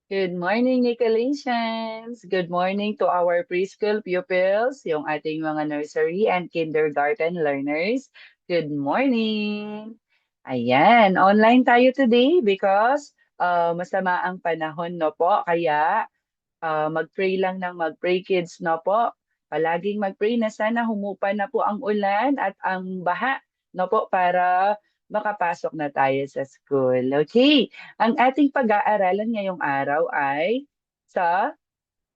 Good morning, Nicolations! Good morning to our preschool pupils, yung ating mga nursery and kindergarten learners. Good morning! Ayan, online tayo today because masama ang panahon, no po? Kaya mag-pray lang ng mag-pray kids, no po? Palaging mag-pray na sana humupa na po ang ulan at ang baha, no po? Para makapasok na tayo sa school. Okay, ang ating pag-aaralan ngayong araw ay sa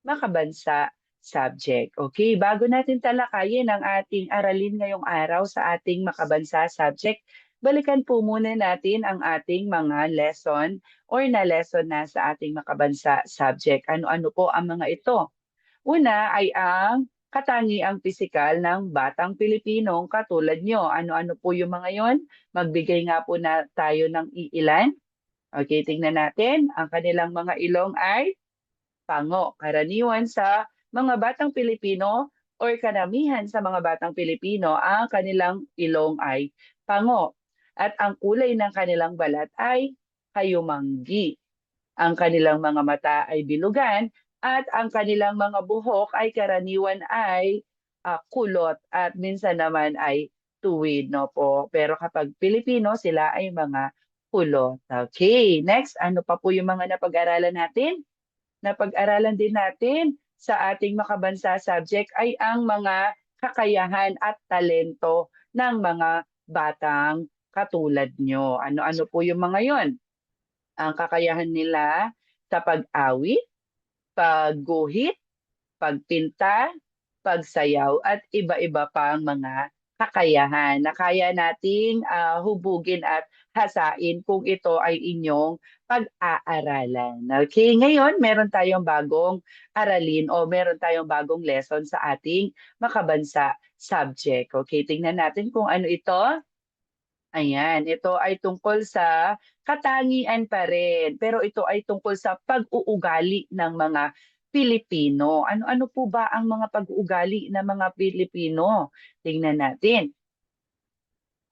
makabansa subject. Okay, bago natin talakayin ang ating aralin ngayong araw sa ating makabansa subject, balikan po muna natin ang ating mga lesson or na-lesson na sa ating makabansa subject. Ano-ano po ang mga ito? Una ay ang katangiang pisikal ng batang Pilipinong katulad nyo. Ano-ano po yung mga yon? Magbigay nga po na tayo ng iilan. Okay, tingnan natin. Ang kanilang mga ilong ay pango. Karaniwan sa mga batang Pilipino or karamihan sa mga batang Pilipino, ang kanilang ilong ay pango. At ang kulay ng kanilang balat ay kayumanggi. Ang kanilang mga mata ay bilugan at ang kanilang mga buhok ay karaniwan ay kulot at minsan naman ay tuwid, no po. Pero kapag Pilipino, sila ay mga kulot. Okay, next, ano pa po yung mga napag-aralan natin? Napag-aralan din natin sa ating makabansa subject ay ang mga kakayahan at talento ng mga batang katulad nyo. Ano-ano po yung mga yon? Ang kakayahan nila sa pag-awit, pagguhit, pagpinta, pagsayaw, at iba-iba pang mga kakayahan na kaya nating hubugin at hasain kung ito ay inyong pag-aaralan. Okay, ngayon meron tayong bagong aralin o meron tayong bagong lesson sa ating makabansa subject. Okay, tingnan natin kung ano ito. Ayan, ito ay tungkol sa katangian pa rin. Pero ito ay tungkol sa pag-uugali ng mga Pilipino. Ano-ano po ba ang mga pag-uugali ng mga Pilipino? Tingnan natin.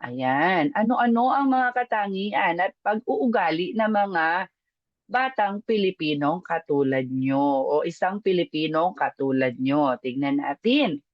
Ayan, ano-ano ang mga katangian at pag-uugali ng mga batang Pilipinong katulad nyo o isang Pilipinong katulad nyo? Tingnan natin.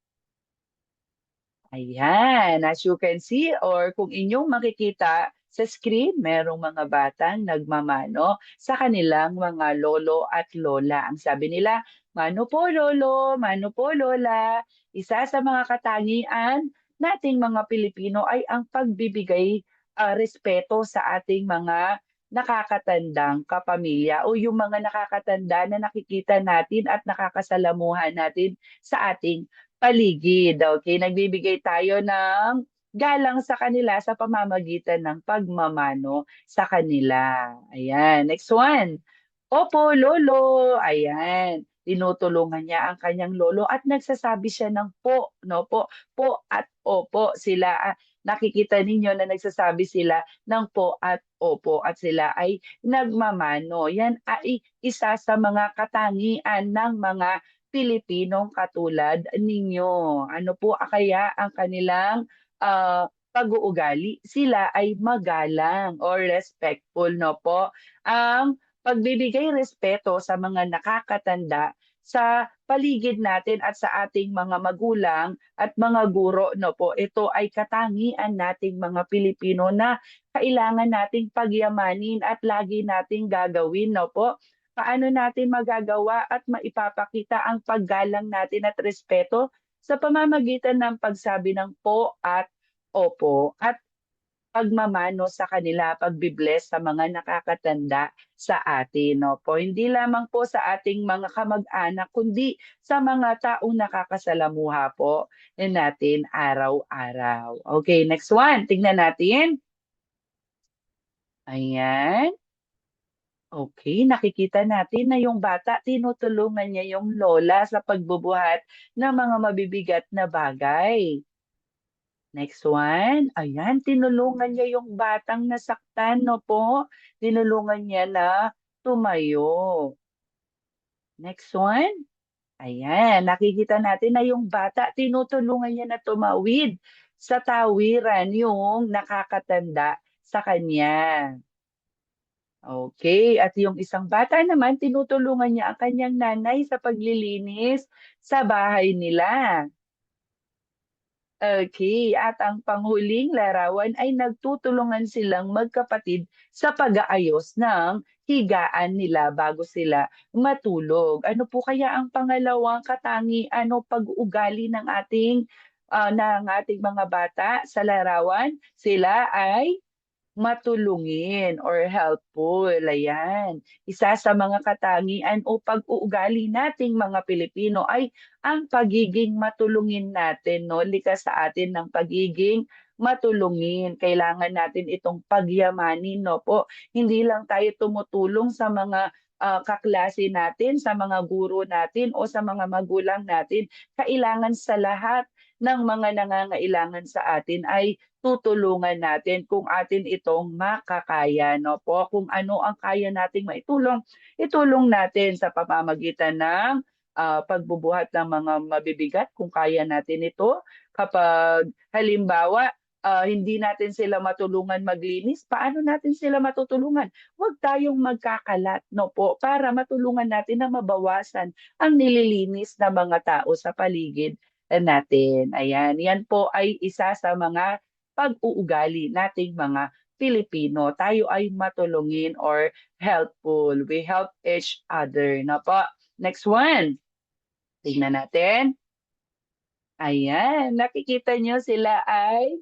Ayan, as you can see or kung inyong makikita sa screen, merong mga batang nagmamano sa kanilang mga lolo at lola. Ang sabi nila, mano po lolo, mano po lola. Isa sa mga katangian nating mga Pilipino ay ang pagbibigay respeto sa ating mga nakakatandang kapamilya o yung mga nakakatanda na nakikita natin at nakakasalamuhan natin sa ating paligid. Okay, nagbibigay tayo ng galang sa kanila sa pamamagitan ng pagmamano sa kanila. Ayan, next one. Opo, lolo. Ayan. Tinutulungan niya ang kanyang lolo at nagsasabi siya ng po, no po, po at opo sila. Nakikita ninyo na nagsasabi sila ng po at opo at sila ay nagmamano. Yan ay isa sa mga katangian ng mga Pilipinong katulad ninyo. Ano po kaya ang kanilang pag-uugali? Sila ay magalang or respectful, no po? Ang pagbibigay respeto sa mga nakakatanda sa paligid natin at sa ating mga magulang at mga guro, no po, ito ay katangian nating mga Pilipino na kailangan nating pagyamanin at lagi nating gagawin, no po. Paano natin magagawa at maipapakita ang paggalang natin at respeto sa pamamagitan ng pagsabi ng po at opo at pagmamano sa kanila, pagbibless sa mga nakakatanda sa atin. No po. Hindi lamang po sa ating mga kamag-anak, kundi sa mga taong nakakasalamuha po natin araw-araw. Okay, next one. Tingnan natin. Ayan. Okay, nakikita natin na yung bata, tinutulungan niya yung lola sa pagbubuhat ng mga mabibigat na bagay. Next one, ayan, tinulungan niya yung batang nasaktan, no po? Tinulungan niya na tumayo. Next one, ayan, nakikita natin na yung bata, tinutulungan niya na tumawid sa tawiran yung nakakatanda sa kanya. Okay, at yung isang bata naman, tinutulungan niya ang kanyang nanay sa paglilinis sa bahay nila. Okay, at ang panghuling larawan ay nagtutulungan silang magkapatid sa pag-aayos ng higaan nila bago sila matulog. Ano po kaya ang pangalawang katangian o pag-uugali ng ating mga bata sa larawan? Sila ay matulungin or helpful. Ayan. Isa sa mga katangian o pag-uugali nating mga Pilipino ay ang pagiging matulungin natin, no? Likas sa atin ng pagiging matulungin. Kailangan natin itong pagyamanin, no po. Hindi lang tayo tumutulong sa mga kaklase natin, sa mga guro natin o sa mga magulang natin. Kailangan sa lahat ng mga nangangailangan sa atin ay tutulungan natin kung atin itong makakaya, no po? Kung ano ang kaya nating maitulong, itulong natin sa pamamagitan ng pagbubuhat ng mga mabibigat kung kaya natin ito. Kapag halimbawa, hindi natin sila matulungan maglinis, paano natin sila matutulungan? Huwag tayong magkakalat, no po, para matulungan natin na mabawasan ang nililinis na mga tao sa paligid natin. Ayan, yan po ay isa sa mga pag-uugali nating mga Pilipino. Tayo ay matulungin or helpful. We help each other. Na po. Next one. Tingnan natin. Ayan, nakikita nyo sila ay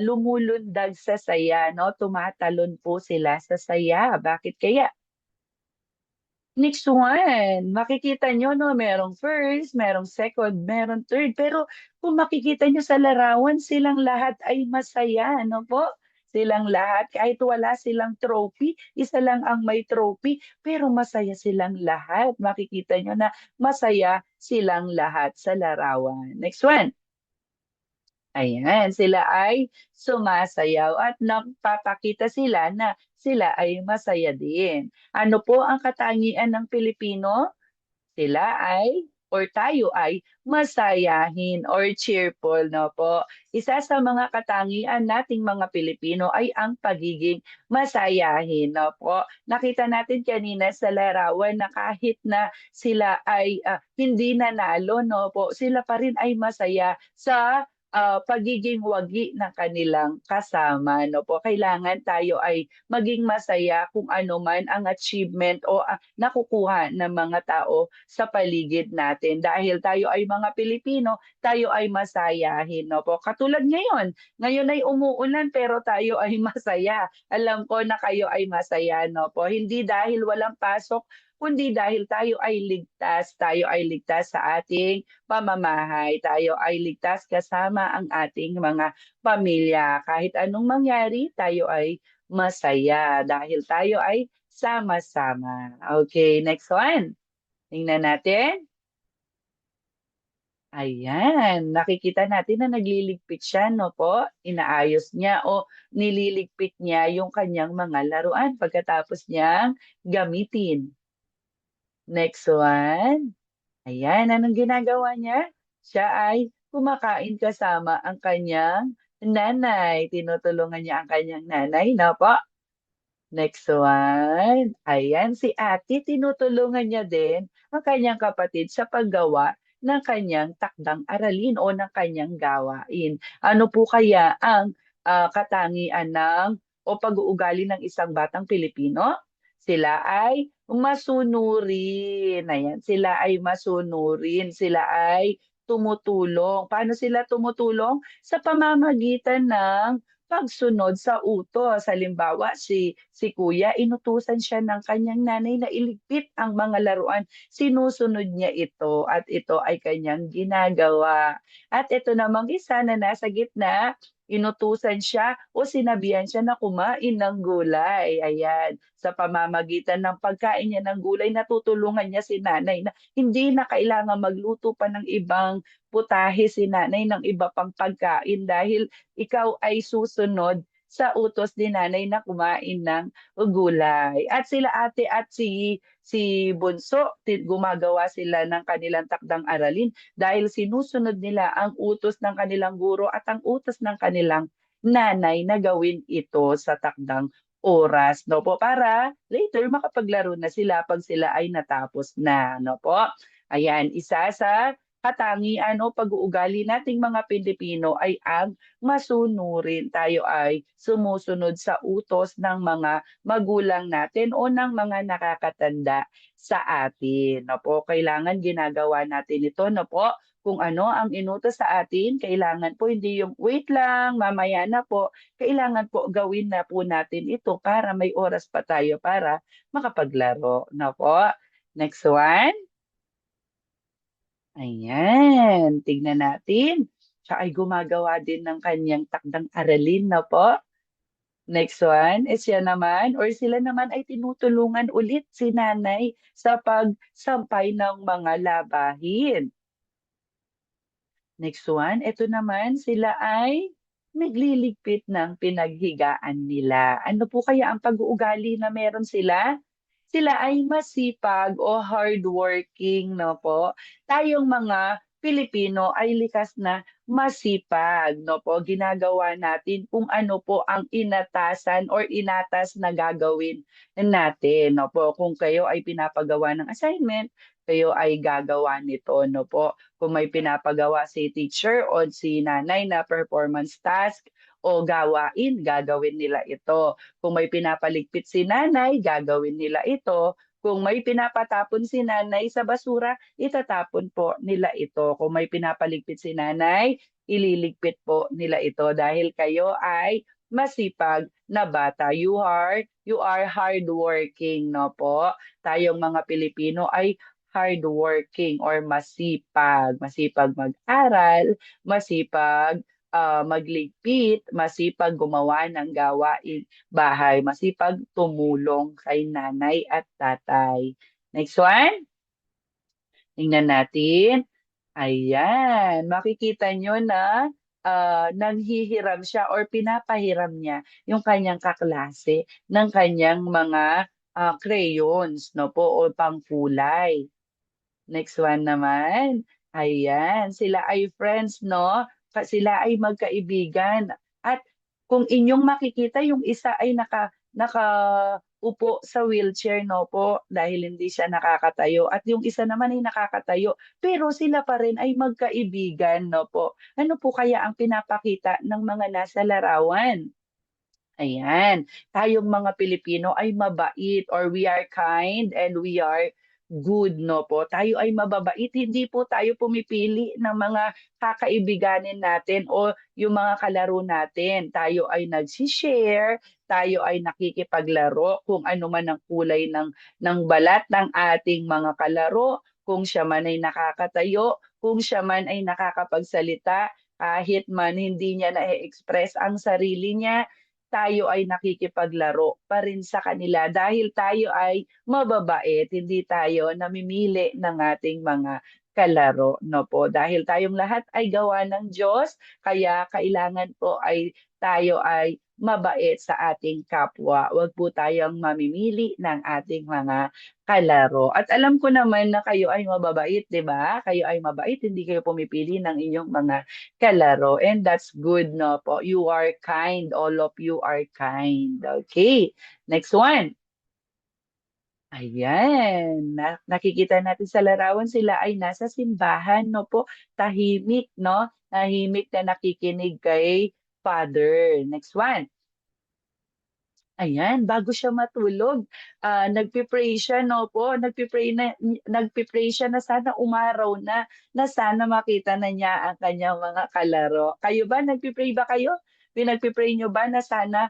lumulundag sa saya, no? Tumatalon po sila sa saya. Bakit kaya? Next one, makikita nyo, no, merong first, merong second, merong third. Pero kung makikita nyo sa larawan, silang lahat ay masaya, no po? Silang lahat, kahit wala silang trophy, isa lang ang may trophy, pero masaya silang lahat. Makikita nyo na masaya silang lahat sa larawan. Next one. Ayan, sila ay sumasayaw at nagpapakita sila na sila ay masaya din. Ano po ang katangian ng Pilipino? Sila ay or tayo ay masayahin or cheerful, no po. Isa sa mga katangian nating mga Pilipino ay ang pagiging masayahin, no po. Nakita natin kanina sa larawan na kahit na sila ay hindi nanalo, no po, sila pa rin ay masaya sa pagiging wagi ng kanilang kasama, no po. Kailangan tayo ay maging masaya kung ano man ang achievement o nakukuha ng mga tao sa paligid natin. Dahil tayo ay mga Pilipino, tayo ay masayahin, no po. Katulad ngayon ay umuulan pero tayo ay masaya. Alam ko na kayo ay masaya, no po. Hindi dahil walang pasok, kundi dahil tayo ay ligtas sa ating pamamahay, tayo ay ligtas kasama ang ating mga pamilya. Kahit anong mangyari, tayo ay masaya dahil tayo ay sama-sama. Okay, next one. Tingnan natin. Ayan, nakikita natin na nagliligpit siya, no po? Inaayos niya o nililigpit niya yung kanyang mga laruan pagkatapos niyang gamitin. Next one. Ayan, anong ginagawa niya? Siya ay kumakain kasama ang kanyang nanay. Tinutulungan niya ang kanyang nanay, no po? Next one. Ayan, si ate, tinutulungan niya din ang kanyang kapatid sa paggawa ng kanyang takdang aralin o ng kanyang gawain. Ano po kaya ang katangian o pag-uugali ng isang batang Pilipino? Sila ay masunurin. Ayan, sila ay masunurin. Sila ay tumutulong. Paano sila tumutulong? Sa pamamagitan ng pagsunod sa utos. Halimbawa, si kuya, inutusan siya ng kanyang nanay na iligpit ang mga laruan. Sinusunod niya ito at ito ay kanyang ginagawa. At ito namang isa na nasa gitna, inutusan siya o sinabihan siya na kumain ng gulay. Ayan, sa pamamagitan ng pagkain niya ng gulay, natutulungan niya si nanay na hindi na kailangan magluto pa ng ibang putahe si nanay ng iba pang pagkain dahil ikaw ay susunod sa utos ni nanay na kumain ng gulay. At sila ate at si Bunso, gumagawa sila ng kanilang takdang aralin dahil sinusunod nila ang utos ng kanilang guro at ang utos ng kanilang nanay na gawin ito sa takdang oras, no po, para later makapaglaro na sila pag sila ay natapos na, no po. Ayan, isa sa katangian o pag-uugali nating mga Pilipino ay ang masunurin. Tayo ay sumusunod sa utos ng mga magulang natin o ng mga nakakatanda sa atin. No po, kailangan ginagawa natin ito, no po. Kung ano ang inutos sa atin, kailangan po hindi yung wait lang, mamaya na po. Kailangan po gawin na po natin ito para may oras pa tayo para makapaglaro. No po. Next one. Ayan, tignan natin. Siya ay gumagawa din ng kanyang takdang aralin na po. Next one is siya naman or sila naman ay tinutulungan ulit si nanay sa pagsampay ng mga labahin. Next one, ito naman sila ay nagliligpit ng pinaghigaan nila. Ano po kaya ang pag-uugali na meron sila? Sila ay masipag o hardworking, no po. Tayong mga Pilipino ay likas na masipag, no po. Ginagawa natin kung ano po ang inatasan or inatas na gagawin natin, no po. Kung kayo ay pinapagawa ng assignment, kayo ay gagawa nito, no po. Kung may pinapagawa si teacher o si nanay na performance task o gawain, gagawin nila ito. Kung may pinapaligpit si nanay, gagawin nila ito. Kung may pinapatapon si nanay sa basura, itatapon po nila ito. Kung may pinapaligpit si nanay, ililigpit po nila ito dahil kayo ay masipag na bata. You are hardworking, no po. Tayong mga Pilipino ay hardworking or masipag. Masipag mag-aral, masipag magligpit, masipag gumawa ng gawain bahay, masipag tumulong kay nanay at tatay. Next one, tingnan natin. Ayan, makikita nyo na nanghihiram siya or pinapahiram niya yung kanyang kaklase ng kanyang mga crayons, no po, o pangkulay. Next one naman. Ayan, sila ay friends, no? Sila ay magkaibigan. At kung inyong makikita, yung isa ay nakaupo sa wheelchair, no po, dahil hindi siya nakakatayo. At yung isa naman ay nakakatayo. Pero sila pa rin ay magkaibigan, no po. Ano po kaya ang pinapakita ng mga nasa larawan? Ayan, tayong mga Pilipino ay mabait or we are kind and we are good, no po. Tayo ay mababait, hindi po tayo pumipili ng mga kakaibiganin natin o yung mga kalaro natin. Tayo ay nagsishare, tayo ay nakikipaglaro kung ano man ang kulay ng balat ng ating mga kalaro, kung siya man ay nakakatayo, kung siya man ay nakakapagsalita, kahit man hindi niya na-express ang sarili niya, tayo ay nakikipaglaro pa rin sa kanila dahil tayo ay mababait, hindi tayo namimili ng ating mga kalaro, no po. Dahil tayong lahat ay gawa ng Diyos, kaya kailangan po ay tayo ay mabait sa ating kapwa. Huwag po tayong mamimili ng ating mga kalaro. At alam ko naman na kayo ay mababait, di ba? Kayo ay mabait, hindi kayo pumipili ng inyong mga kalaro. And that's good, no po. You are kind. All of you are kind. Okay. Next one. Ayan. Nakikita natin sa larawan sila ay nasa simbahan, no po. Tahimik, no? Tahimik na nakikinig kay Father. Next one. Ayan, bago siya matulog, nagpe-pray siya, no po, nagpe-pray siya na sana umaraw na sana makita na niya ang kanyang mga kalaro. Kayo ba, nagpe-pray ba kayo? Pinagpe-pray niyo ba na sana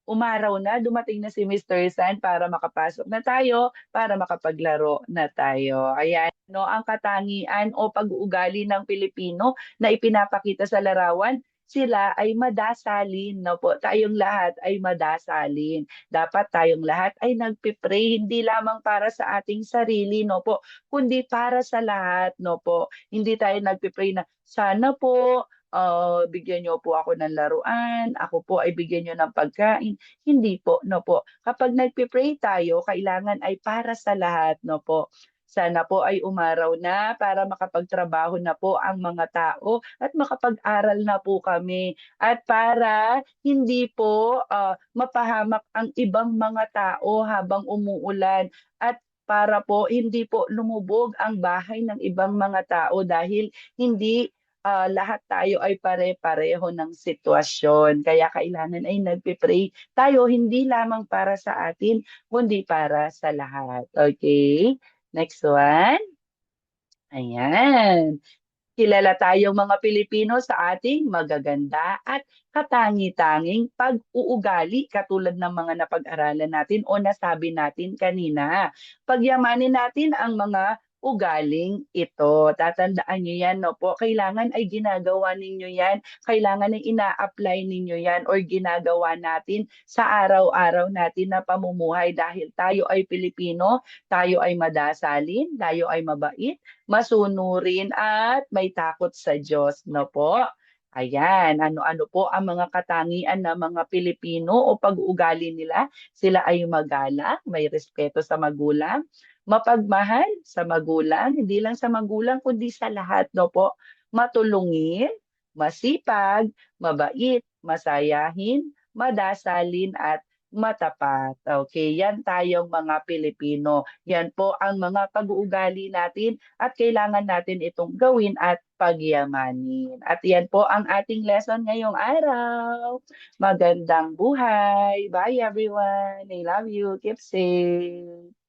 umaraw na, dumating na si Mr. San para makapasok na tayo, para makapaglaro na tayo. Ayan, no, ang katangian o pag-uugali ng Pilipino na ipinapakita sa larawan, sila ay madasalin, no po. Tayong lahat ay madasalin. Dapat tayong lahat ay nagpipray, hindi lamang para sa ating sarili, no po, kundi para sa lahat, no po. Hindi tayo nagpipray na, sana po, bigyan niyo po ako ng laruan, ako po ay bigyan niyo ng pagkain. Hindi po, no po. Kapag nagpipray tayo, kailangan ay para sa lahat, no po. Sana po ay umaraw na para makapagtrabaho na po ang mga tao at makapag-aral na po kami. At para hindi po mapahamak ang ibang mga tao habang umuulan. At para po hindi po lumubog ang bahay ng ibang mga tao dahil hindi lahat tayo ay pare-pareho ng sitwasyon. Kaya kailangan ay nagpe-pray tayo hindi lamang para sa atin, kundi para sa lahat. Okay? Next one. Ayan. Kilala tayong mga Pilipino sa ating magaganda at katangi-tanging pag-uugali katulad ng mga napag-aralan natin o nasabi natin kanina. Pagyamanin natin ang mga ugaling ito. Tatandaan nyo yan, no po? Kailangan ay ginagawa ninyo yan. Kailangan ay ina-apply ninyo yan or ginagawa natin sa araw-araw natin na pamumuhay dahil tayo ay Pilipino, tayo ay madasalin, tayo ay mabait, masunurin at may takot sa Diyos, no po? Ayan, ano-ano po ang mga katangian ng mga Pilipino o pag-uugali nila? Sila ay magalang, may respeto sa magulang, mapagmahal sa magulang, hindi lang sa magulang kundi sa lahat, no po? Matulungin, masipag, mabait, masayahin, madasalin at matapat. Okay, yan tayong mga Pilipino. Yan po ang mga pag-uugali natin at kailangan natin itong gawin at pagyamanin. At yan po ang ating lesson ngayong araw. Magandang buhay. Bye everyone. I love you. Keep safe.